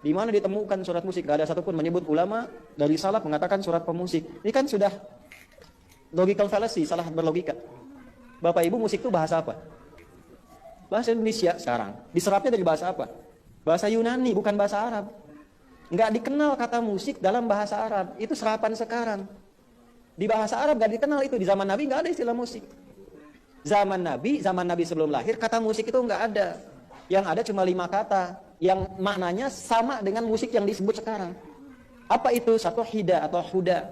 Di mana ditemukan surat musik? Gak ada satupun menyebut ulama dari salaf mengatakan surat pemusik. Ini kan sudah logical fallacy, salah berlogika. Bapak Ibu, musik itu bahasa apa? Bahasa Indonesia sekarang. Diserapnya dari bahasa apa? Bahasa Yunani, bukan bahasa Arab. Nggak dikenal kata musik dalam bahasa Arab. Itu serapan sekarang. Di bahasa Arab nggak dikenal itu. Di zaman Nabi nggak ada istilah musik. Zaman Nabi sebelum lahir, kata musik itu nggak ada. Yang ada cuma 5 kata. Yang maknanya sama dengan musik yang disebut sekarang. Apa itu? Satu hida atau huda.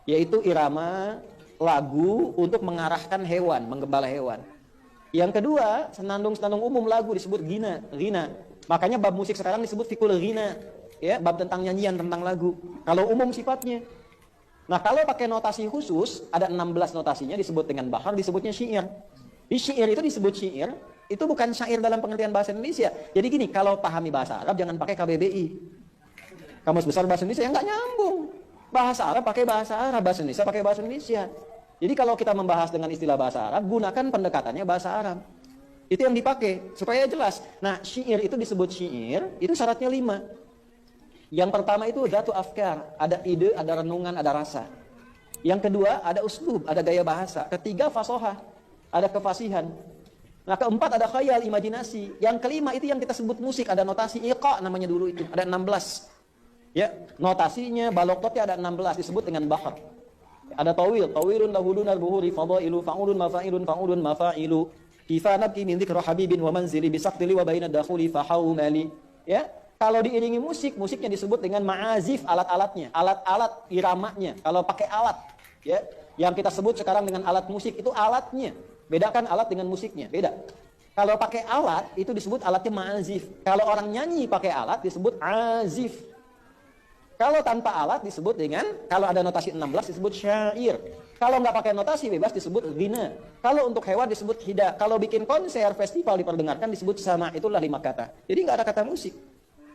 Yaitu irama lagu untuk mengarahkan hewan, menggembala hewan. Yang kedua, senandung-senandung umum lagu disebut ghina. Makanya bab musik sekarang disebut fikul ghina, ya, bab tentang nyanyian, tentang lagu. Kalau umum sifatnya. Nah, kalau pakai notasi khusus, ada 16 notasinya disebut dengan bahar, disebutnya syair. Di syair itu disebut syair, itu bukan syair dalam pengertian bahasa Indonesia. Jadi gini, kalau pahami bahasa Arab jangan pakai KBBI. Kamus Besar Bahasa Indonesia yang nggak nyambung. Bahasa Arab pakai bahasa Arab, bahasa Indonesia pakai bahasa Indonesia. Jadi kalau kita membahas dengan istilah bahasa Arab, gunakan pendekatannya bahasa Arab. Itu yang dipakai, supaya jelas. Nah, syair itu disebut syair, itu syaratnya 5. Yang pertama itu dhatu afkar, ada ide, ada renungan, ada rasa. Yang kedua, ada uslub, ada gaya bahasa. Ketiga, fasohah, ada kefasihan. Nah, keempat, ada khayal, imajinasi. Yang kelima, itu yang kita sebut musik, ada notasi iqa namanya dulu itu, ada 16. Ya, notasinya, baloktotnya ada 16, disebut dengan bahar. Ada tawilun lahudunal buhuri fadailu fa'ulun mafa'ilu kifa nabki min dzikra habibin wa manzili bisaqtili wa baina dakhuli fahawmali. Ya, kalau diiringi musik, musiknya disebut dengan ma'azif, alat-alatnya, alat-alat iramanya. Kalau pakai alat, ya, yang kita sebut sekarang dengan alat musik itu alatnya. Bedakan alat dengan musiknya, beda. Kalau pakai alat itu disebut alatnya ma'azif. Kalau orang nyanyi pakai alat disebut azif. Kalau tanpa alat disebut dengan, kalau ada notasi 16 disebut syair. Kalau nggak pakai notasi bebas disebut ghina. Kalau untuk hewan disebut hida. Kalau bikin konser, festival diperdengarkan disebut sama. Itulah 5 kata. Jadi nggak ada kata musik.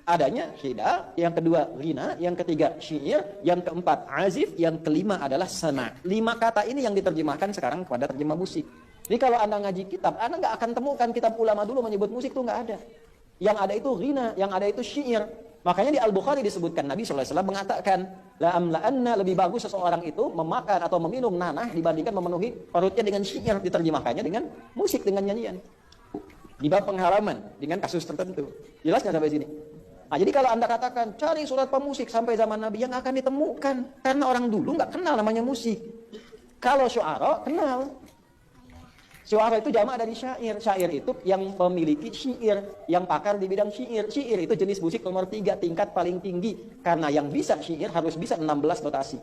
Adanya hida, yang kedua ghina, yang ketiga syair, yang keempat azif, yang kelima adalah sama. 5 kata ini yang diterjemahkan sekarang kepada terjemah musik. Jadi kalau Anda ngaji kitab, Anda nggak akan temukan kitab ulama dulu menyebut musik itu nggak ada. Yang ada itu ghina, yang ada itu syair. Makanya di Al-Bukhari disebutkan Nabi SAW mengatakan, la'amla'anna, lebih bagus seseorang itu memakan atau meminum nanah dibandingkan memenuhi perutnya dengan syair. Diterjemahkannya dengan musik, dengan nyanyian. Di bab pengharaman, dengan kasus tertentu. Jelas nggak sampai sini? Nah, jadi kalau Anda katakan, cari surat pemusik sampai zaman Nabi, yang akan ditemukan. Karena orang dulu nggak kenal namanya musik. Kalau syu'ara, kenal. Syu'ara itu jamak dari syair. Syair itu yang memiliki syair, yang pakar di bidang syair. Syair itu jenis musik nomor 3, tingkat paling tinggi. Karena yang bisa syair harus bisa 16 notasi.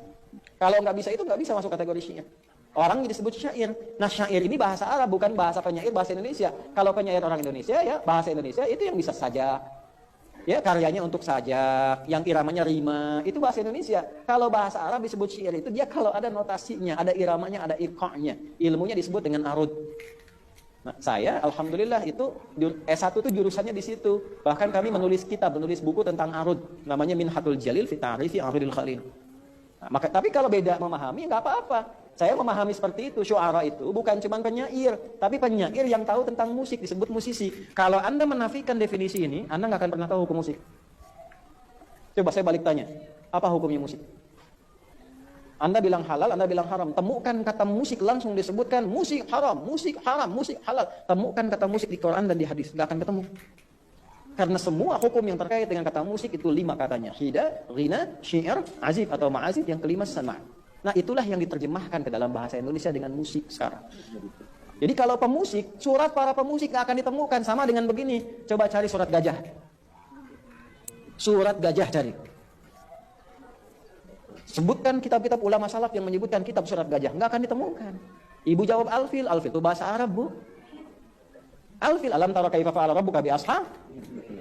Kalau nggak bisa itu nggak bisa masuk kategori syair. Orang disebut syair. Nah, syair ini bahasa Arab, bukan bahasa penyair bahasa Indonesia. Kalau penyair orang Indonesia, ya bahasa Indonesia itu yang bisa saja. Ya, karyanya untuk sajak, yang iramanya rima, itu bahasa Indonesia. Kalau bahasa Arab disebut syair itu dia kalau ada notasinya, ada iramanya, ada iqa'nya. Ilmunya disebut dengan arud. Nah, saya alhamdulillah itu S1 itu jurusannya di situ. Bahkan kami menulis kitab, menulis buku tentang arud, namanya Minhatul Jalil fi Ta'rifi Arudil Khalil. Nah, tapi kalau beda memahami nggak apa-apa. Saya memahami seperti itu. Syu'ara itu bukan cuma penyair, tapi penyair yang tahu tentang musik disebut musisi. Kalau Anda menafikan definisi ini, Anda nggak akan pernah tahu hukum musik. Coba saya balik tanya, apa hukumnya musik? Anda bilang halal, Anda bilang haram. Temukan kata musik langsung disebutkan musik haram, musik haram, musik halal. Temukan kata musik di Quran dan di hadis, nggak akan ketemu. Karena semua hukum yang terkait dengan kata musik itu 5 katanya. Hida, ghina, syair, azif atau ma'azif, yang kelima sama. Nah, itulah yang diterjemahkan ke dalam bahasa Indonesia dengan musik sekarang. Jadi kalau pemusik, surat para pemusik nggak akan ditemukan. Sama dengan begini, coba cari surat gajah. Surat gajah cari. Sebutkan kitab-kitab ulama salaf yang menyebutkan kitab surat gajah, nggak akan ditemukan. Ibu jawab alfil, alfil itu bahasa Arab, Bu. Alfil, alam tara kaifa fa'ala rabbuka bi ashab?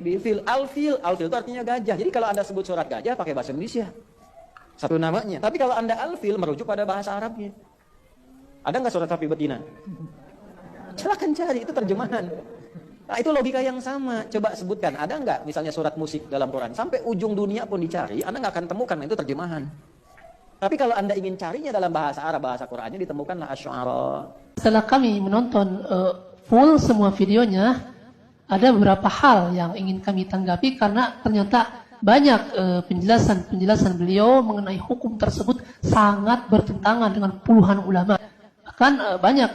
Bifil, alfil, alfil itu artinya gajah. Jadi kalau Anda sebut surat gajah pakai bahasa Indonesia. Satu namanya. Tapi kalau Anda alfil merujuk pada bahasa Arabnya. Ada nggak surat sapi betina? Silakan cari, itu terjemahan. Nah, itu logika yang sama. Coba sebutkan, ada nggak misalnya surat musik dalam Quran? Sampai ujung dunia pun dicari, Anda nggak akan temukan, itu terjemahan. Tapi kalau Anda ingin carinya dalam bahasa Arab, bahasa Qurannya, ditemukanlah asy-syu'ara. Setelah kami menonton full semua videonya, ada beberapa hal yang ingin kami tanggapi karena ternyata banyak penjelasan-penjelasan beliau mengenai hukum tersebut sangat bertentangan dengan puluhan ulama. Bahkan banyak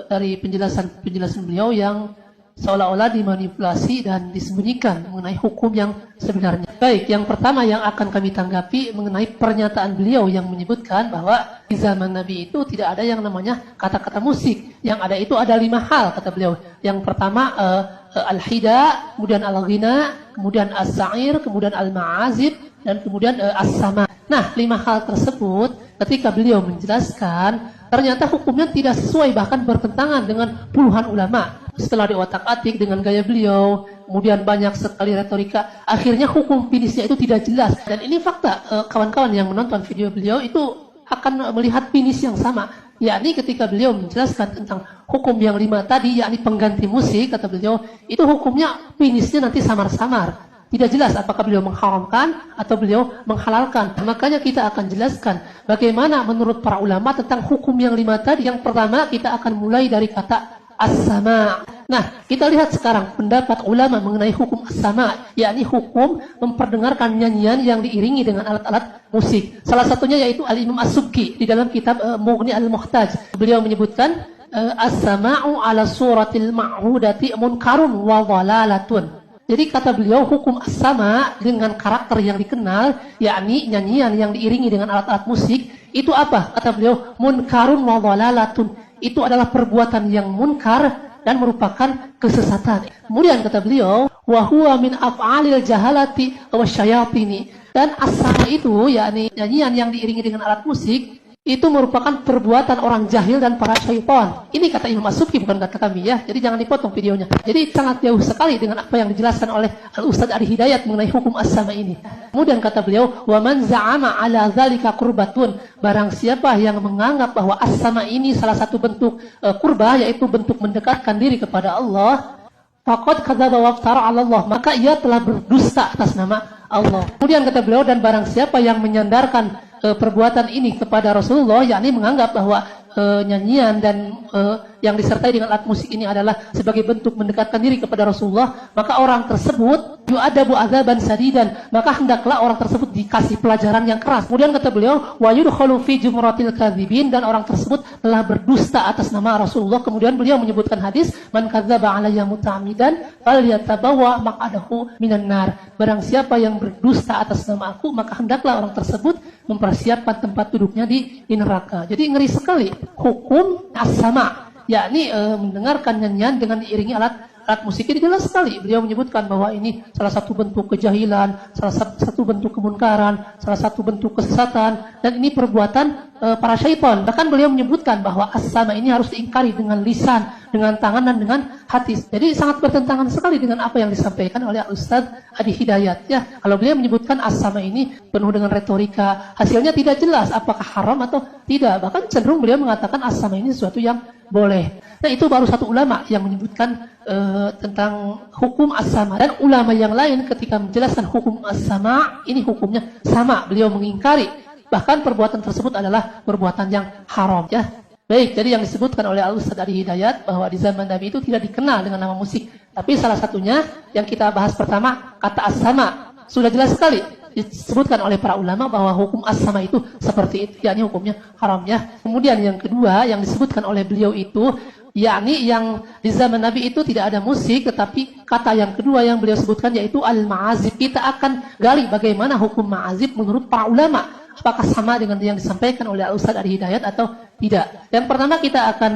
dari penjelasan-penjelasan beliau yang seolah-olah dimanipulasi dan disembunyikan mengenai hukum yang sebenarnya. Baik, yang pertama yang akan kami tanggapi mengenai pernyataan beliau yang menyebutkan bahwa di zaman Nabi itu tidak ada yang namanya kata-kata musik. Yang ada itu ada 5 hal kata beliau. Yang pertama al-hida, kemudian al-ghina, kemudian as-sa'ir, kemudian al-ma'azib, dan kemudian as-sama. Nah, 5 hal tersebut ketika beliau menjelaskan ternyata hukumnya tidak sesuai, bahkan bertentangan dengan puluhan ulama. Setelah diotak-atik dengan gaya beliau, kemudian banyak sekali retorika, akhirnya hukum finisnya itu tidak jelas. Dan ini fakta, kawan-kawan yang menonton video beliau itu akan melihat finish yang sama. Yakni ketika beliau menjelaskan tentang hukum yang 5 tadi, yakni pengganti musik, kata beliau, itu hukumnya finishnya nanti samar-samar. Tidak jelas apakah beliau mengharamkan atau beliau menghalalkan. Makanya kita akan jelaskan bagaimana menurut para ulama tentang hukum yang 5 tadi. Yang pertama kita akan mulai dari kata as-sama. Nah, kita lihat sekarang pendapat ulama mengenai hukum as-sama, yakni hukum memperdengarkan nyanyian yang diiringi dengan alat-alat musik. Salah satunya yaitu Al-Imam As-Subki di dalam kitab Mughni Al-Muhtaj. Beliau menyebutkan as-sama'u ala suratil ma'hudati munkarun wa dhalalatun. Jadi kata beliau hukum as-sama dengan karakter yang dikenal, yakni nyanyian yang diiringi dengan alat-alat musik, itu apa? Kata beliau munkarun wa dhalalatun. Itu adalah perbuatan yang munkar dan merupakan kesesatan. Kemudian kata beliau, wa huwa min af'alil jahalati wasyayatini. Dan as-sama itu yakni nyanyian yang diiringi dengan alat musik itu merupakan perbuatan orang jahil dan para syaitan. Ini kata Imam As-Subki, bukan kata kami ya. Jadi jangan dipotong videonya. Jadi sangat jauh sekali dengan apa yang dijelaskan oleh Al-Ustadz Adi Hidayat mengenai hukum as-sama ini. Kemudian kata beliau, wa man za'ama ala dzalika qurbatun. Barang siapa yang menganggap bahwa as-sama ini salah satu bentuk qurbah, yaitu bentuk mendekatkan diri kepada Allah, faqad kadzdzaba wa iftara 'ala Allah, maka ia telah berdusta atas nama Allah. Kemudian kata beliau, dan barang siapa yang menyandarkan perbuatan ini kepada Rasulullah, yakni menganggap bahwa nyanyian dan yang disertai dengan alat musik ini adalah sebagai bentuk mendekatkan diri kepada Rasulullah, maka orang tersebut yu'adabu adzaban sadidan, maka hendaklah orang tersebut dikasih pelajaran yang keras. Kemudian kata beliau, wa yudkhalu fi jumratil kadzibin, dan orang tersebut telah berdusta atas nama Rasulullah. Kemudian beliau menyebutkan hadis, man kadzdzaba alayya muta'ammidan falyatabawwa maq'adahu minan nar. Barang siapa yang berdusta atas nama aku, maka hendaklah orang tersebut mempersiapkan tempat duduknya di neraka. Jadi ngeri sekali hukum as-sama, yakni mendengarkan nyanyian dengan diiringi alat musik. Ini jelas sekali beliau menyebutkan bahwa ini salah satu bentuk kejahilan, salah satu bentuk kemunkaran, salah satu bentuk kesesatan, dan ini perbuatan para syaitan. Bahkan beliau menyebutkan bahwa as-sama ini harus diingkari dengan lisan, dengan tangan, dan dengan hati. Jadi sangat bertentangan sekali dengan apa yang disampaikan oleh Ustadz Adi Hidayat. Ya, kalau beliau menyebutkan as-sama ini penuh dengan retorika, hasilnya tidak jelas apakah haram atau tidak. Bahkan cenderung beliau mengatakan as-sama ini sesuatu yang boleh. Nah, itu baru satu ulama yang menyebutkan tentang hukum as-sama. Dan ulama yang lain ketika menjelaskan hukum as-sama, ini hukumnya sama. Beliau mengingkari. Bahkan perbuatan tersebut adalah perbuatan yang haram. Ya. Baik, jadi yang disebutkan oleh Al-Ustadz Adi Hidayat bahwa di zaman Nabi itu tidak dikenal dengan nama musik. Tapi salah satunya yang kita bahas pertama, kata as-sama. Sudah jelas sekali disebutkan oleh para ulama bahwa hukum as-sama itu seperti itu, yakni hukumnya haramnya. Kemudian yang kedua yang disebutkan oleh beliau itu, yakni yang di zaman Nabi itu tidak ada musik, tetapi kata yang kedua yang beliau sebutkan yaitu al-ma'azib. Kita akan gali bagaimana hukum ma'azib menurut para ulama. Apakah sama dengan yang disampaikan oleh Al-Ustadz Adi Hidayat atau tidak. Yang pertama kita akan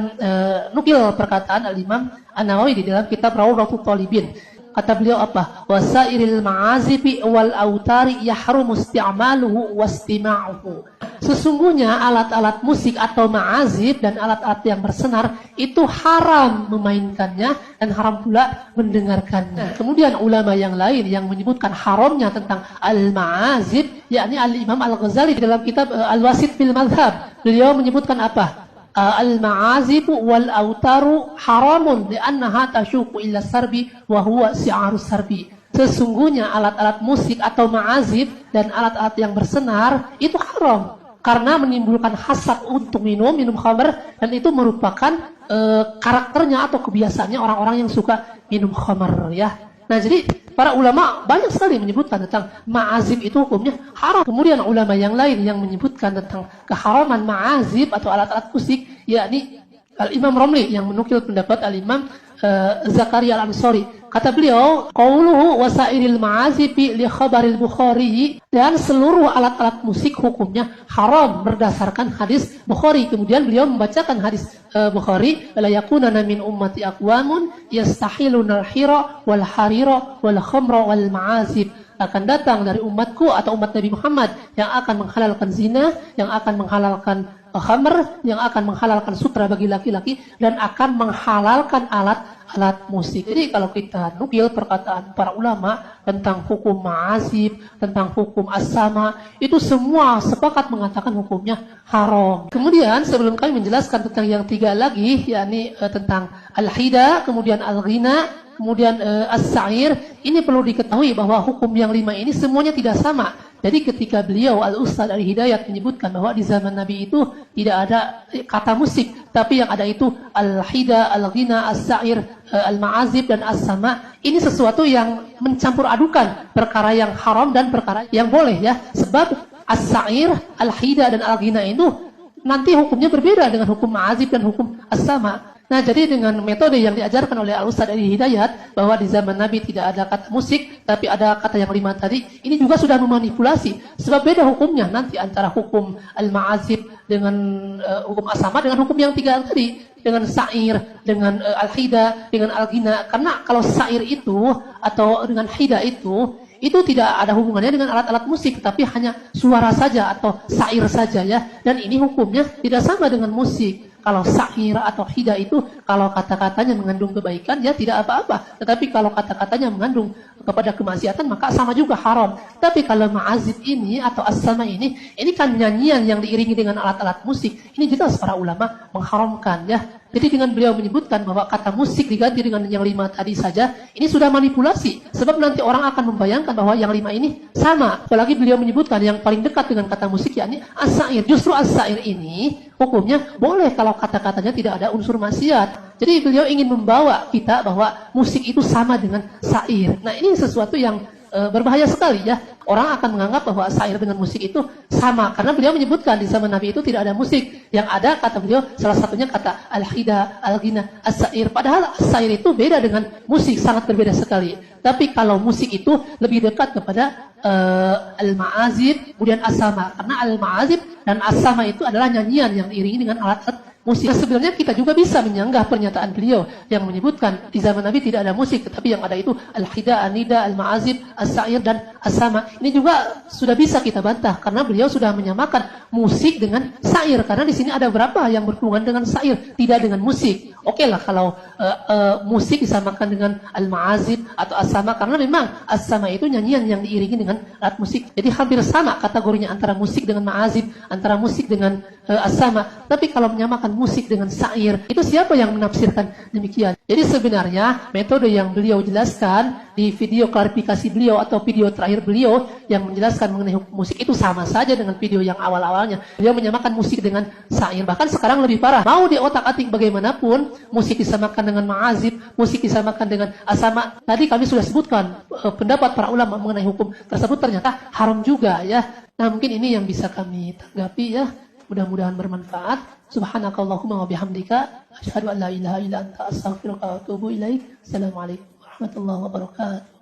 nukil perkataan Al-Imam An-Nawawi di dalam kitab Rawdatul Talibin. Kata beliau apa? Wasairil ma'azibi wal autari yahrumu isti'maluhu wastima'uhu. Sesungguhnya alat-alat musik atau ma'azib dan alat-alat yang bersenar itu haram memainkannya dan haram pula mendengarkannya. Kemudian ulama yang lain yang menyebutkan haramnya tentang al-ma'azib, yakni Al-Imam Al-Ghazali dalam kitab Al-Wasit fil Madhab. Beliau menyebutkan apa? Al-ma'azibu wal autaru haramun li'annaha tashuku illa sarbi wa huwa si'arus sarbi. Sesungguhnya alat-alat musik atau ma'azib dan alat-alat yang bersenar itu haram karena menimbulkan hasad untuk minum khamr, dan itu merupakan karakternya atau kebiasaannya orang-orang yang suka minum khamr, ya. Nah, jadi para ulama banyak sekali menyebutkan tentang ma'azib itu hukumnya haram. Kemudian ulama yang lain yang menyebutkan tentang keharaman ma'azib atau alat-alat musik, yakni Al-Imam Romli yang menukil pendapat Al-Imam Zakaria Al-Ansari. Kata beliau, qauluhu wasairil ma'azibi li khabaril Bukhari, dan seluruh alat-alat musik hukumnya haram berdasarkan hadis Bukhari. Kemudian beliau membacakan hadis Bukhari, la yakunana min ummati aqwamun yastahiluna al-hira wal harira wal khamra wal ma'azib. Akan datang dari umatku atau umat Nabi Muhammad yang akan menghalalkan zina, yang akan menghalalkan khamr, yang akan menghalalkan sutra bagi laki-laki, dan akan menghalalkan alat musik. Jadi kalau kita nukil perkataan para ulama tentang hukum ma'azib, tentang hukum as-sama, itu semua sepakat mengatakan hukumnya haram. Kemudian sebelum kami menjelaskan tentang yang tiga lagi, yakni tentang al-hida, kemudian al-ghina, kemudian as-sa'ir, ini perlu diketahui bahwa hukum yang lima ini semuanya tidak sama. Jadi ketika beliau Al-Ustadz Al-Hidayat menyebutkan bahwa di zaman Nabi itu tidak ada kata musik, tapi yang ada itu al-hida, al-ghina, as-sa'ir, al-ma'azib, dan as-sama. Ini sesuatu yang mencampur adukan perkara yang haram dan perkara yang boleh, ya. Sebab as-sa'ir, al-hida, dan al-ghina itu nanti hukumnya berbeda dengan hukum ma'azib dan hukum as-sama. Nah, jadi dengan metode yang diajarkan oleh Al-Ustadz Al-Hidayat, bahwa di zaman Nabi tidak ada kata musik, tapi ada kata yang lima tadi, ini juga sudah memanipulasi. Sebab beda hukumnya nanti antara hukum al-ma'azib dengan hukum as-sama dengan hukum yang tiga tadi, dengan sa'ir, dengan al-hida, dengan al-ghina. Karena kalau sa'ir itu atau dengan hida itu tidak ada hubungannya dengan alat-alat musik, tapi hanya suara saja atau sa'ir saja, ya. Dan ini hukumnya tidak sama dengan musik. Kalau sa'ir atau hida itu, kalau kata-katanya mengandung kebaikan, ya tidak apa-apa. Tetapi kalau kata-katanya mengandung kepada kemaksiatan, maka sama juga haram. Tapi kalau ma'azib ini atau as-sama ini kan nyanyian yang diiringi dengan alat-alat musik. Ini jelas para ulama mengharamkan, ya. Jadi dengan beliau menyebutkan bahwa kata musik diganti dengan yang lima tadi saja, ini sudah manipulasi. Sebab nanti orang akan membayangkan bahwa yang lima ini sama. Apalagi beliau menyebutkan yang paling dekat dengan kata musik, yakni as-sa'ir. Justru as-sa'ir ini hukumnya boleh kalau kata-katanya tidak ada unsur maksiat. Jadi beliau ingin membawa kita bahwa musik itu sama dengan sa'ir. Nah, ini sesuatu yang berbahaya sekali, ya. Orang akan menganggap bahwa syair dengan musik itu sama, karena beliau menyebutkan di zaman Nabi itu tidak ada musik. Yang ada, kata beliau, salah satunya kata al-hida, al-ghina, as-syair. Padahal syair itu beda dengan musik, sangat berbeda sekali. Tapi kalau musik itu lebih dekat kepada al-ma'azib, kemudian as-sama. Karena al-ma'azib dan as-sama itu adalah nyanyian yang diiringi dengan alat-alat musik. Nah, sebenarnya kita juga bisa menyanggah pernyataan beliau yang menyebutkan di zaman Nabi tidak ada musik, tetapi yang ada itu al-hida, an-nida, al-ma'azib, as-sa'ir, dan as-sama. Ini juga sudah bisa kita bantah karena beliau sudah menyamakan musik dengan sa'ir, karena di sini ada beberapa yang berhubungan dengan sa'ir, tidak dengan musik. Oke lah kalau musik disamakan dengan al-ma'azib atau as-sama, karena memang as-sama itu nyanyian yang diiringi dengan alat musik. Jadi hampir sama kategorinya antara musik dengan ma'azib, antara musik dengan as-sama. Tapi kalau menyamakan musik dengan syair, itu siapa yang menafsirkan demikian? Jadi sebenarnya metode yang beliau jelaskan di video klarifikasi beliau atau video terakhir beliau yang menjelaskan mengenai hukum musik itu sama saja dengan video yang awal-awalnya. Beliau menyamakan musik dengan syair, bahkan sekarang lebih parah. Mau di otak-atik bagaimanapun, musik disamakan dengan ma'azib, musik disamakan dengan asama. Tadi kami sudah sebutkan pendapat para ulama mengenai hukum tersebut ternyata haram juga, ya. Nah, mungkin ini yang bisa kami tanggapi, ya. Mudah-mudahan bermanfaat. Subhanakallahumma wa bihamdika asyhadu an la ilaha illa anta astaghfiruka wa atubu ilaik. Assalamualaikum warahmatullahi wabarakatuh.